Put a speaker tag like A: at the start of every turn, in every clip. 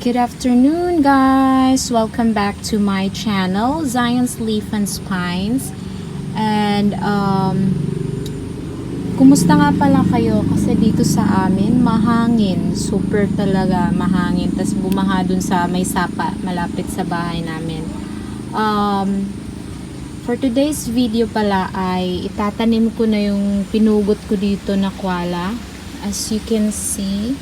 A: Good afternoon, guys! Welcome back to my channel, Zion's Leaf and Spines. And, kumusta nga pala kayo? Kasi dito sa amin, mahangin. Super talaga, mahangin. Tapos bumaha dun sa may sapa, malapit sa bahay namin. For today's video pala ay itatanim ko na yung pinugot ko dito na koala. As you can see,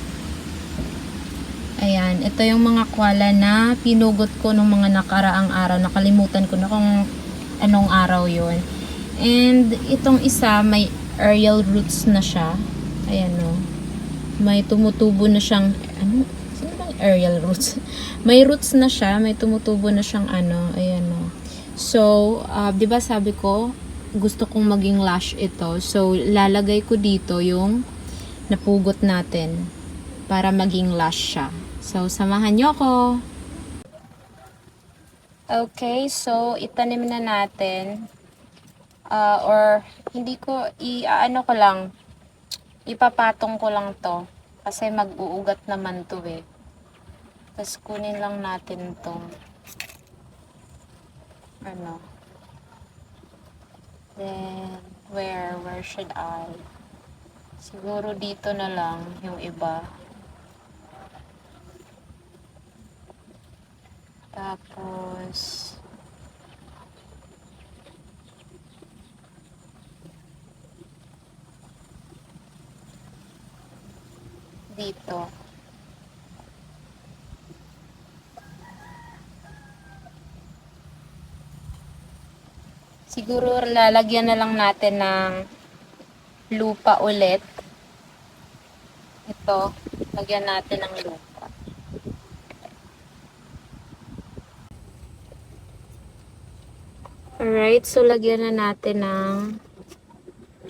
A: ayan, ito yung mga koala na pinugot ko nung mga nakaraang araw. Nakalimutan ko na kung anong araw yon. And itong isa, may aerial roots na siya. Ayan o. May tumutubo na siyang, ano? Sino bang aerial roots? May roots na siya, may tumutubo na siyang ano. Ayan o. So, di ba sabi ko, gusto kong maging lash ito. So, lalagay ko dito yung napugot natin para maging lash siya. So, samahan nyo ako. Okay, so itanim na natin. Or hindi ko, ano ko lang, ipapatong ko lang to. Kasi mag-uugat naman to eh. Tapos kunin lang natin to. Ano. Then, where should I? Siguro dito na lang yung iba. Tapos, dito. Siguro lalagyan na lang natin ng lupa ulit. Ito, lagyan natin ng lupa. Alright, so lagyan na natin ng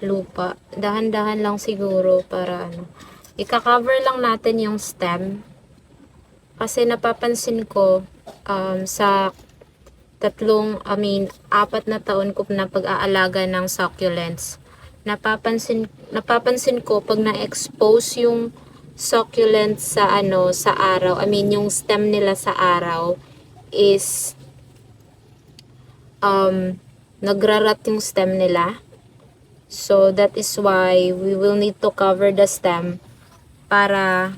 A: lupa. Dahan-dahan lang siguro para ano. Ika-cover lang natin yung stem. Kasi napapansin ko sa apat na taon ko na pag-aalaga ng succulents. Napapansin ko pag na-expose yung succulents sa sa araw, yung stem nila sa araw is nagrarat yung stem nila. So that is why we will need to cover the stem para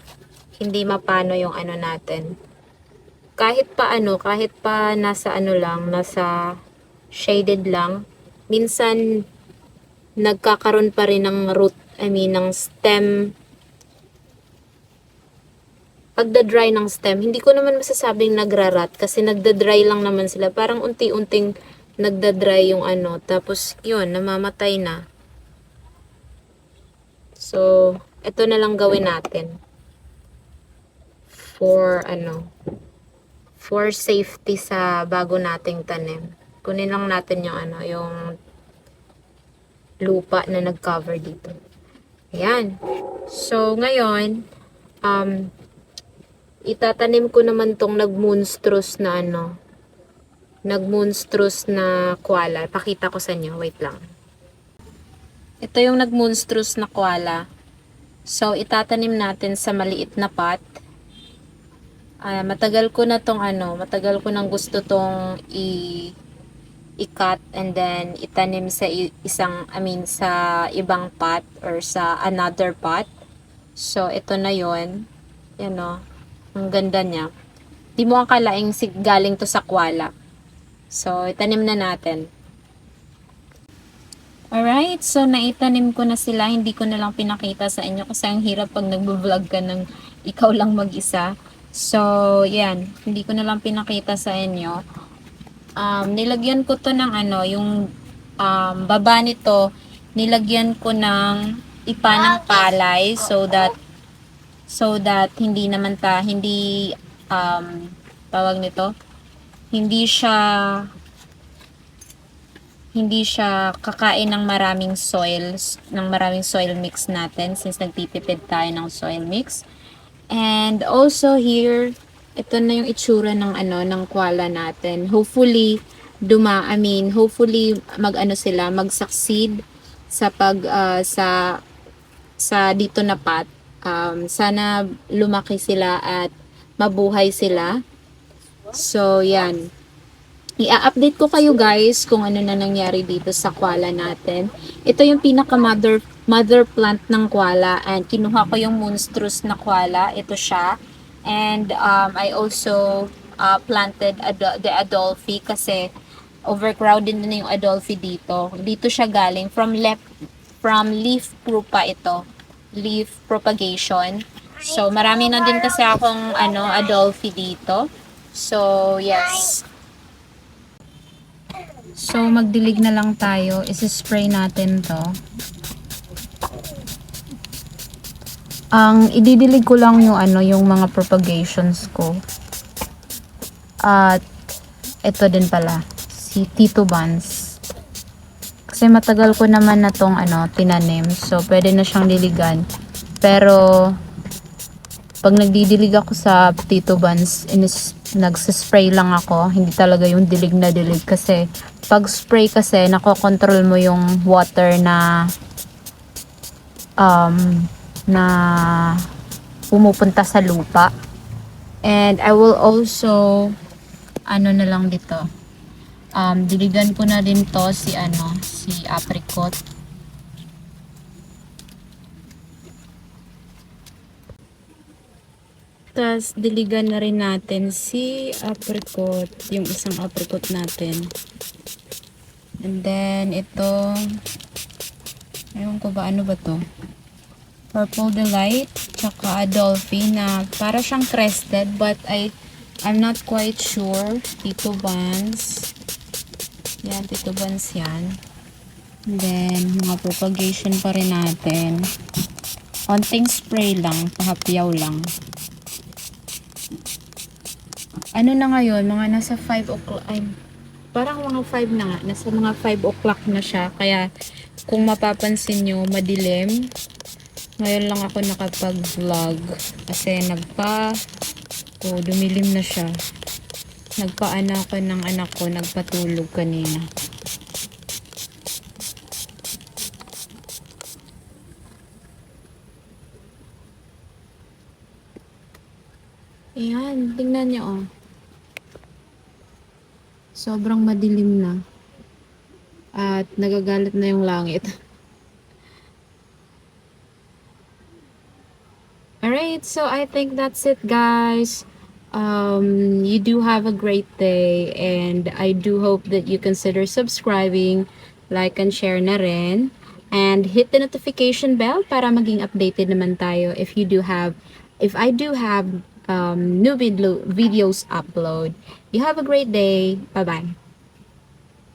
A: hindi mapano yung natin. Kahit pa nasa nasa shaded lang, minsan nagkakaroon pa rin ng root, ng stem. Pagda-dry ng stem, hindi ko naman masasabing nagrarat kasi nagda-dry lang naman sila. Parang unti-unting nagda-dry yung tapos yun, namamatay na. So, ito na lang gawin natin. For safety sa bago nating tanim. Kunin lang natin yung yung lupa na nag-cover dito. Ayan. So, ngayon, itatanim ko naman tong nagmonstrous na nagmonstrous na koala. Pakita ko sa inyo. Wait lang. Ito yung nagmonstrous na koala. So, itatanim natin sa maliit na pot. Matagal ko na tong matagal ko nang gusto tong i-cut and then itanim sa sa ibang pot or sa another pot. So, ito na yon. Yan o. Ang ganda niya. Di mo akalaing galing to sa koala. So, itanim na natin. Alright, so naitanim ko na sila. Hindi ko na lang pinakita sa inyo kasi ang hirap pag nagbo-vlog ka ng ikaw lang mag-isa. So, yan. Hindi ko na lang pinakita sa inyo. Nilagyan ko to ng yung baba nito, nilagyan ko ng ipa ng palay so that hindi tawag nito, hindi siya kakain ng maraming soil mix natin since nagtitipid tayo ng soil mix. And also here, ito na yung itsura ng ng koala natin. Hopefully mag-succeed sa sa dito na pot. Sana lumaki sila at mabuhay sila. So, yan. I-update ko kayo guys kung ano na nangyari dito sa koala natin. Ito yung pinaka mother plant ng koala, and kinuha ko yung monstrous na koala. Ito siya. And I also planted the Adolphi kasi overcrowded na yung Adolphi dito. Dito siya galing from leaf pupa ito. Leaf propagation. So marami na din kasi akong Adolphi dito. So yes. So, magdilig na lang tayo. Isi-spray natin to. Ang ididilig ko lang yung yung mga propagations ko. At ito din pala, si Tito Buns. Kasi matagal ko naman na tong tinanim. So, pwede na siyang diligan. Pero, pag nagdidilig ako sa Tito Buns, nagsispray lang ako. Hindi talaga yung dilig na dilig kasi pag spray kasi nakokontrol mo yung water na na pumupunta sa lupa. And I will also na lang dito, diligan ko na din to si apricot. Tapos diligan na rin natin si apricot, yung isang apricot natin. And then, ito, ewan ko ba, ano ba to? Purple Delight, tsaka Adolphi na para siyang crested, but I'm not quite sure. Tito Buns. Yan, Tito Buns yan. And then, mga propagation pa rin natin. Konting spray lang, pahapyaw lang. Ano na ngayon? Mga nasa 5 o'clock, parang mga 5 na nga. Nasa mga 5 o'clock na siya. Kaya, kung mapapansin nyo, madilim. Ngayon lang ako nakapag-vlog. Kasi dumilim na siya. Nagpaana ako ng anak ko. Nagpatulog kanina. Ayan, tingnan nyo oh. Sobrang madilim na. At nagagalit na yung langit. Alright, so I think that's it guys. You do have a great day, and I do hope that you consider subscribing, like and share na rin, and hit the notification bell para maging updated naman tayo if I do have new videos upload. You have a great day. Bye bye.